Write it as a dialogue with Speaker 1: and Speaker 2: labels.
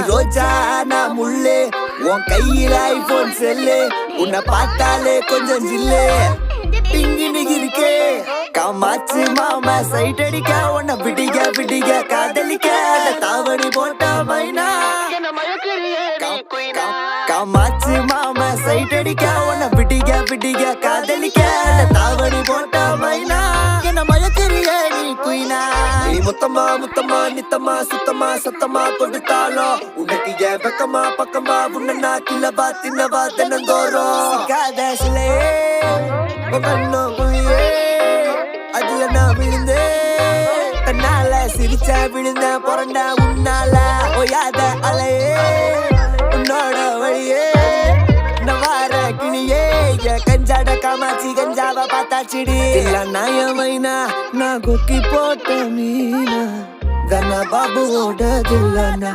Speaker 1: ரோஜா நான் முள்ளு உன் கையில ஐபோன் செல்லு உன்னை பார்த்தாலே கொஞ்சம் ஜில்லு பிங்கினு இருக்கே காமாச்சு மாமா சைட் அடிக்க உன்னை பிடிக்க பிடிக்க காதலிக்க தாவணி போட்ட மைனா காமாச்சு மாமா சைட் அடிக்க உன்னை பிடிக்க பிடிக்க காதலிக்க தாவணி போட்ட மைனா என்ன மயக்கிறிய நீ குயினா நீ முத்தமா முத்தமா நித்தமா சுத்தமா சத்தமா கொடுத்தாலும் உனக்கு ஏன் பக்கமா பக்கமா உன்ன கிளவா தின்னவா தினந்தோறும் காதசிலே கண்ணோ குழியே அதுல நான் விழுந்தேன் கண்ணால சிரிச்சா விழுந்த புரண்ட உன்னால ஓயாத அலையே உன்னோட வழியே நவார கிளியே கஞ்சாட காமாச்சி கஞ்சாவ பார்த்தாச்சிடி இல்ல நாயமைனா நான் கொக்கி போட்ட மீனா கண்ணா பாபுவோட தில்லனா